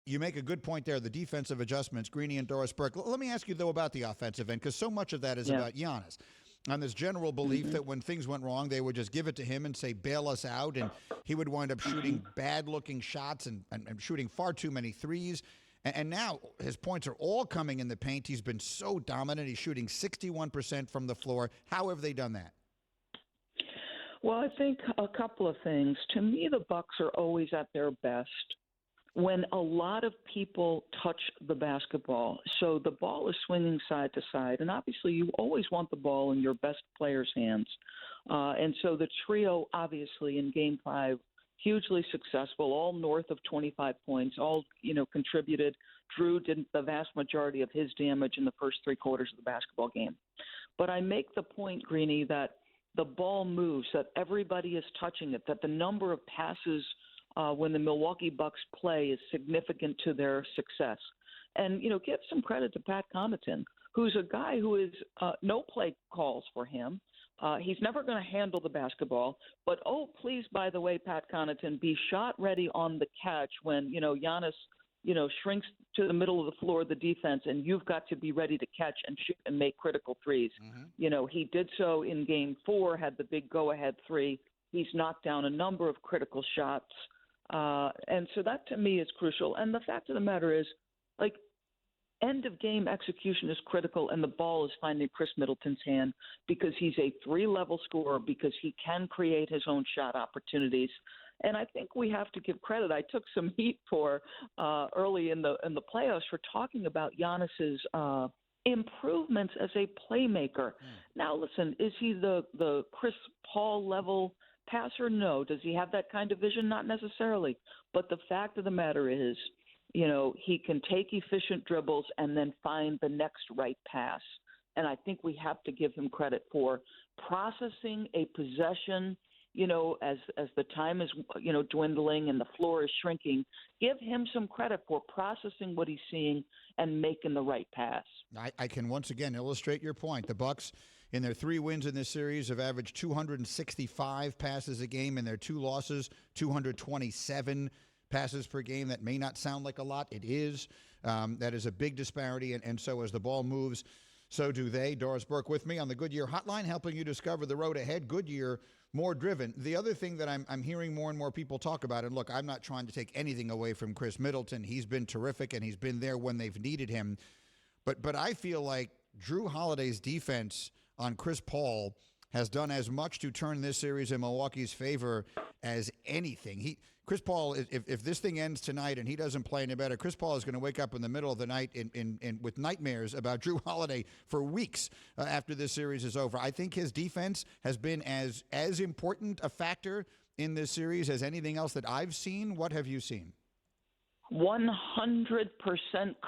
You make a good point there, the defensive adjustments, Greeny and Doris Burke. Let me ask you, though, about the offensive end, because so much of that is about Giannis. On this general belief that when things went wrong, they would just give it to him and say, bail us out, and he would wind up shooting bad-looking shots and shooting far too many threes. And now his points are all coming in the paint. He's been so dominant. He's shooting 61% from the floor. How have they done that? Well, I think a couple of things. To me, the Bucks are always at their best when a lot of people touch the basketball. So the ball is swinging side to side, and obviously you always want the ball in your best player's hands. And so the trio, obviously, in Game 5, hugely successful, all north of 25 points, all, contributed. Jrue did the vast majority of his damage in the first three quarters of the basketball game. But I make the point, Greeny, that the ball moves, that everybody is touching it, that the number of passes when the Milwaukee Bucks play is significant to their success. And, give some credit to Pat Connaughton, who's a guy who is no play calls for him. He's never going to handle the basketball. But, please, by the way, Pat Connaughton, be shot ready on the catch when, Giannis, shrinks to the middle of the floor of the defense, and you've got to be ready to catch and shoot and make critical threes. He did so in Game 4, had the big go-ahead three. He's knocked down a number of critical shots. And so that, to me, is crucial. And the fact of the matter is, end-of-game execution is critical, and the ball is finding Chris Middleton's hand because he's a three-level scorer, because he can create his own shot opportunities. And I think we have to give credit. I took some heat for early in the playoffs for talking about Giannis's improvements as a playmaker. Now, listen, is he the Chris Paul level passer? No. Does he have that kind of vision? Not necessarily. But the fact of the matter is, he can take efficient dribbles and then find the next right pass. And I think we have to give him credit for processing a possession, as the time is, dwindling and the floor is shrinking. Give him some credit for processing what he's seeing and making the right pass. I can once again illustrate your point. The Bucks, in their 3 wins in this series, have averaged 265 passes a game. In their 2 losses, 227 passes per game. That may not sound like a lot. It is. That is a big disparity, and so as the ball moves, so do they. Doris Burke with me on the Goodyear Hotline, helping you discover the road ahead. Goodyear, more driven. The other thing that I'm hearing more and more people talk about, and look, I'm not trying to take anything away from Chris Middleton. He's been terrific, and he's been there when they've needed him. But I feel like Jrue Holiday's defense on Chris Paul has done as much to turn this series in Milwaukee's favor as anything. Chris Paul, if this thing ends tonight and he doesn't play any better, Chris Paul is going to wake up in the middle of the night with nightmares about Jrue Holiday for weeks after this series is over. I think his defense has been as important a factor in this series as anything else that I've seen. What have you seen? 100%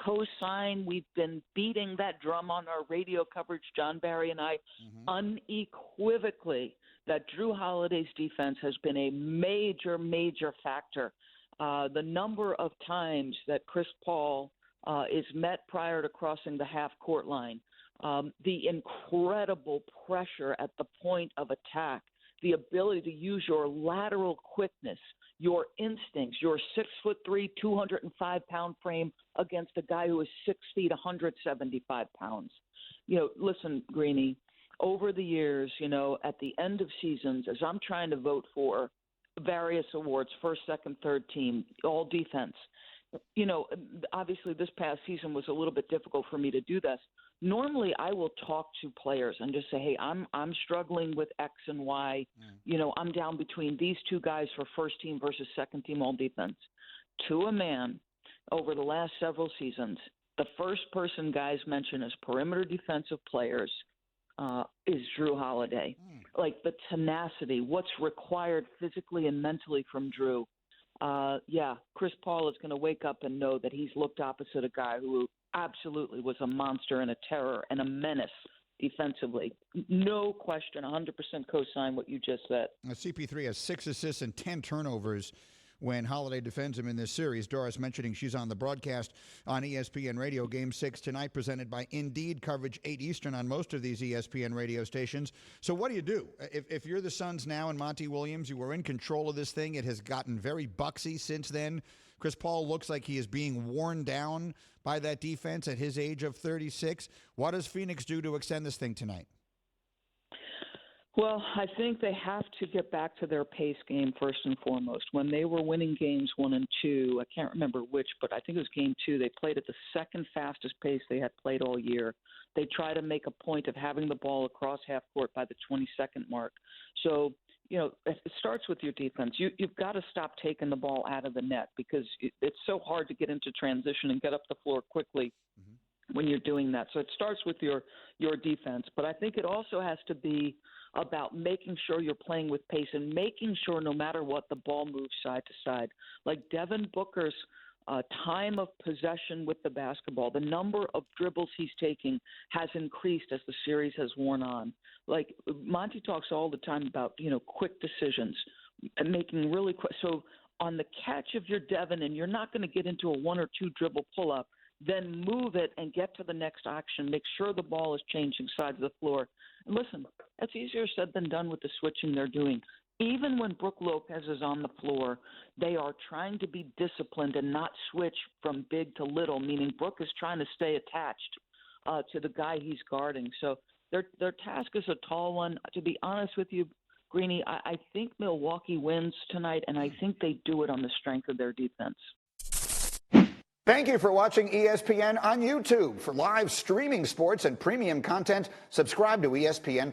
co-sign. We've been beating that drum on our radio coverage, John Barry and I, unequivocally, that Jrue Holiday's defense has been a major, major factor. The number of times that Chris Paul is met prior to crossing the half-court line, the incredible pressure at the point of attack, the ability to use your lateral quickness, your instincts, your 6'3", 205-pound frame against a guy who is 6 feet, 175 pounds. Listen, Greeny, over the years, at the end of seasons, as I'm trying to vote for various awards, first, second, third team, all defense, obviously this past season was a little bit difficult for me to do this. Normally, I will talk to players and just say, hey, I'm struggling with X and Y. I'm down between these two guys for first team versus second team all defense. To a man, over the last several seasons, the first person guys mention as perimeter defensive players is Jrue Holiday. Like the tenacity, what's required physically and mentally from Jrue. Chris Paul is going to wake up and know that he's looked opposite a guy who absolutely was a monster and a terror and a menace defensively. No question, 100% co-sign what you just said. CP3 has 6 assists and 10 turnovers when Holiday defends him in this series. Doris mentioning she's on the broadcast on ESPN Radio. Game 6 tonight, presented by Indeed. Coverage 8 Eastern on most of these ESPN radio stations. So what do? If you're the Suns now and Monty Williams, you were in control of this thing. It has gotten very Bucksy since then. Chris Paul looks like he is being worn down by that defense at his age of 36. What does Phoenix do to extend this thing tonight? Well, I think they have to get back to their pace game first and foremost. When they were winning games 1 and 2, I can't remember which, but I think it was game 2, they played at the second fastest pace they had played all year. They try to make a point of having the ball across half court by the 20-second mark. So, it starts with your defense. You've got to stop taking the ball out of the net because it's so hard to get into transition and get up the floor quickly when you're doing that. So it starts with your defense. But I think it also has to be about making sure you're playing with pace and making sure no matter what, the ball moves side to side. Like Devin Booker's time of possession with the basketball, the number of dribbles he's taking has increased as the series has worn on. Like Monty talks all the time about, quick decisions and making really quick. So on the catch of your Devin, and you're not going to get into a 1 or 2 dribble pull-up, then move it and get to the next action. Make sure the ball is changing sides of the floor. And listen, that's easier said than done with the switching they're doing. Even when Brook Lopez is on the floor, they are trying to be disciplined and not switch from big to little, meaning Brook is trying to stay attached to the guy he's guarding. So their task is a tall one. To be honest with you, Greeny, I think Milwaukee wins tonight, and I think they do it on the strength of their defense. Thank you for watching ESPN on YouTube. For live streaming sports and premium content, subscribe to ESPN+.